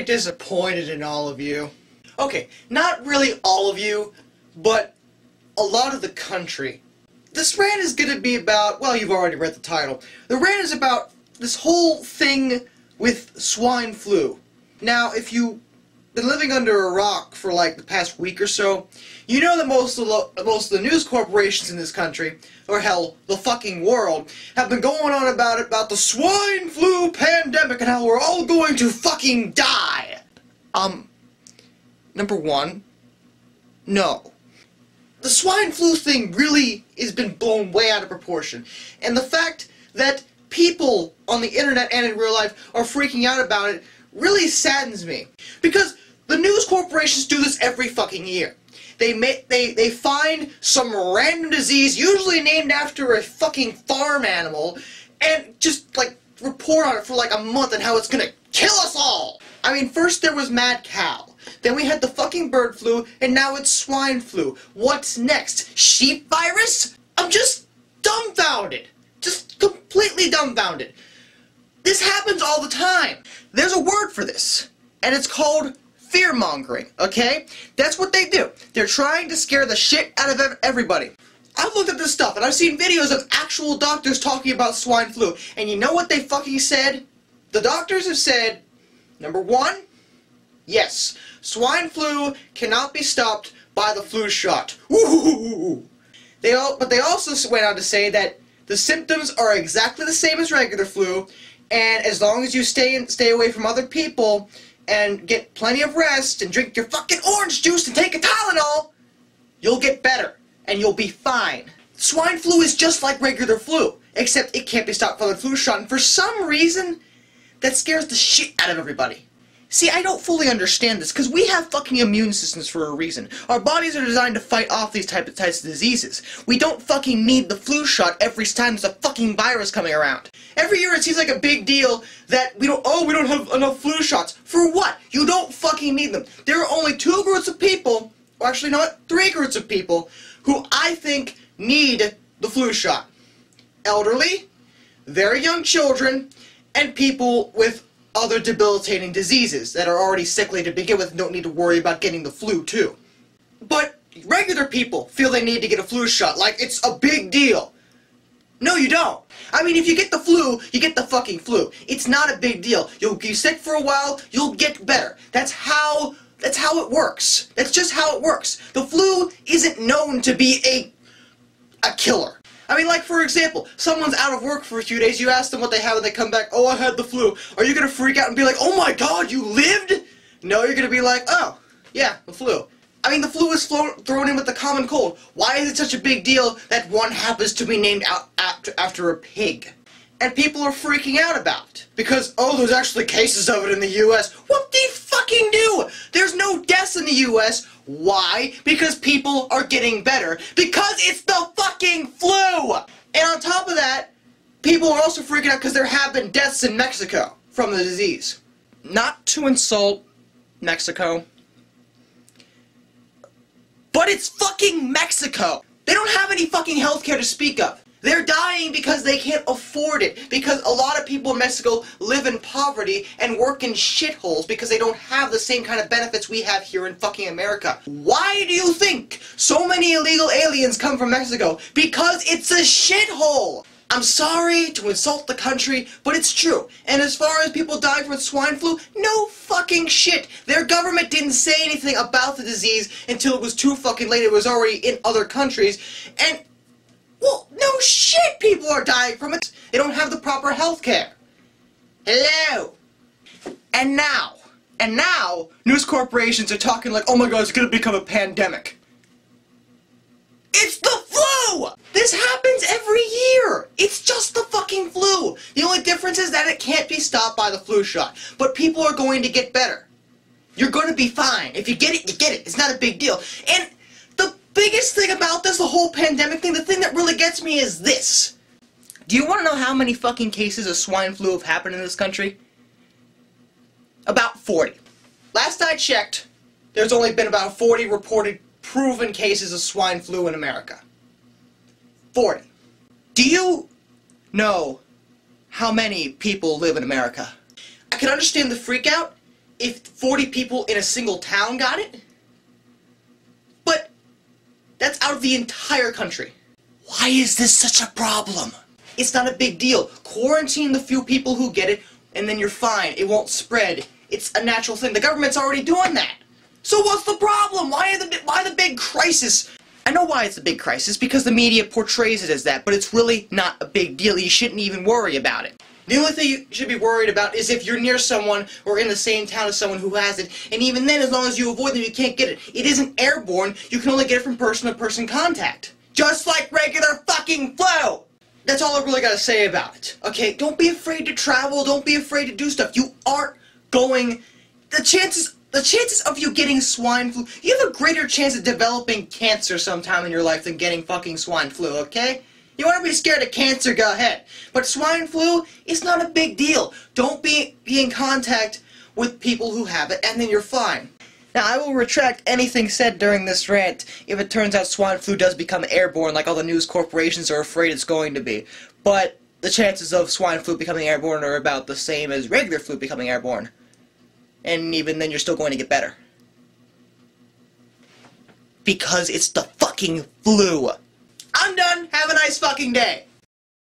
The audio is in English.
disappointed in all of you. Okay, not really all of you, but a lot of the country. This rant is gonna be about, well, you've already read the title. The rant is about this whole thing with swine flu. Now, if you've been living under a rock for like the past week or so, you know that most of the news corporations in this country, or hell, the fucking world, have been going on about the swine flu pandemic and how we're all going to fucking die. Number one, no. The swine flu thing really has been blown way out of proportion. And the fact that people on the internet and in real life are freaking out about it really saddens me. Because the news corporations do this every fucking year. They find some random disease, usually named after a fucking farm animal, and just, like, report on it for like a month and how it's gonna kill us all! I mean, first there was mad cow. Then we had the fucking bird flu, and now it's swine flu. What's next? Sheep virus? I'm just dumbfounded. Just completely dumbfounded. This happens all the time. There's a word for this, and it's called fear-mongering, okay? That's what they do. They're trying to scare the shit out of everybody. I've looked at this stuff, and I've seen videos of actual doctors talking about swine flu, and you know what they fucking said? The doctors have said, number one, yes, swine flu cannot be stopped by the flu shot. Ooh. But they also went on to say that the symptoms are exactly the same as regular flu, and as long as you stay away from other people and get plenty of rest and drink your fucking orange juice and take a Tylenol, you'll get better and you'll be fine. Swine flu is just like regular flu, except it can't be stopped by the flu shot, and for some reason, that scares the shit out of everybody. See, I don't fully understand this, because we have fucking immune systems for a reason. Our bodies are designed to fight off these types of diseases. We don't fucking need the flu shot every time there's a fucking virus coming around. Every year it seems like a big deal that we don't have enough flu shots. For what? You don't fucking need them. There are only two groups of people, or actually not, three groups of people, who I think need the flu shot. Elderly, very young children, and people with other debilitating diseases that are already sickly to begin with and don't need to worry about getting the flu too. But regular people feel they need to get a flu shot like it's a big deal. No, you don't. I mean, if you get the flu, you get the fucking flu. It's not a big deal. You'll be sick for a while, you'll get better. That's how it works. That's just how it works. The flu isn't known to be a killer. I mean, like, for example, someone's out of work for a few days, you ask them what they have, and they come back, oh, I had the flu. Are you gonna freak out and be like, oh my god, you lived? No, you're gonna be like, oh, yeah, the flu. I mean, the flu is thrown in with the common cold. Why is it such a big deal that one happens to be named after a pig? And people are freaking out about it. Because, oh, there's actually cases of it in the U.S. What the fucking do? There's no deaths in the U.S. Why? Because people are getting better. Because it's the fucking flu! And on top of that, people are also freaking out because there have been deaths in Mexico from the disease. Not to insult Mexico, but it's fucking Mexico! They don't have any fucking healthcare to speak of. They're dying because they can't afford it. Because a lot of people in Mexico live in poverty and work in shitholes because they don't have the same kind of benefits we have here in fucking America. Why do you think so many illegal aliens come from Mexico? Because it's a shithole! I'm sorry to insult the country, but it's true. And as far as people dying from swine flu, no fucking shit. Their government didn't say anything about the disease until it was too fucking late. It was already in other countries. And well, no shit, people are dying from it. They don't have the proper health care. Hello. And now, news corporations are talking like, oh my god, it's gonna become a pandemic. It's the flu! This happens every year! It's just the fucking flu! The only difference is that it can't be stopped by the flu shot. But people are going to get better. You're gonna be fine. If you get it, you get it. It's not a big deal. And biggest thing about this, the whole pandemic thing, the thing that really gets me is this. Do you want to know how many fucking cases of swine flu have happened in this country? About 40. Last I checked, there's only been about 40 reported proven cases of swine flu in America. 40. Do you know how many people live in America? I can understand the freak out if 40 people in a single town got it. But that's out of the entire country. Why is this such a problem? It's not a big deal. Quarantine the few people who get it, and then you're fine. It won't spread. It's a natural thing. The government's already doing that. So what's the problem? Why the big crisis? I know why it's a big crisis, because the media portrays it as that, but it's really not a big deal. You shouldn't even worry about it. The only thing you should be worried about is if you're near someone or in the same town as someone who has it, and even then, as long as you avoid them, you can't get it. It isn't airborne. You can only get it from person-to-person contact. Just like regular fucking flu! That's all I really gotta say about it. Okay, don't be afraid to travel, don't be afraid to do stuff. You aren't going... The chances of you getting swine flu, you have a greater chance of developing cancer sometime in your life than getting fucking swine flu, okay? You want to be scared of cancer, go ahead. But swine flu, it's not a big deal. Don't be in contact with people who have it, and then you're fine. Now, I will retract anything said during this rant if it turns out swine flu does become airborne like all the news corporations are afraid it's going to be. But the chances of swine flu becoming airborne are about the same as regular flu becoming airborne. And even then, you're still going to get better. Because it's the fucking flu. I'm done. Have a nice fucking day.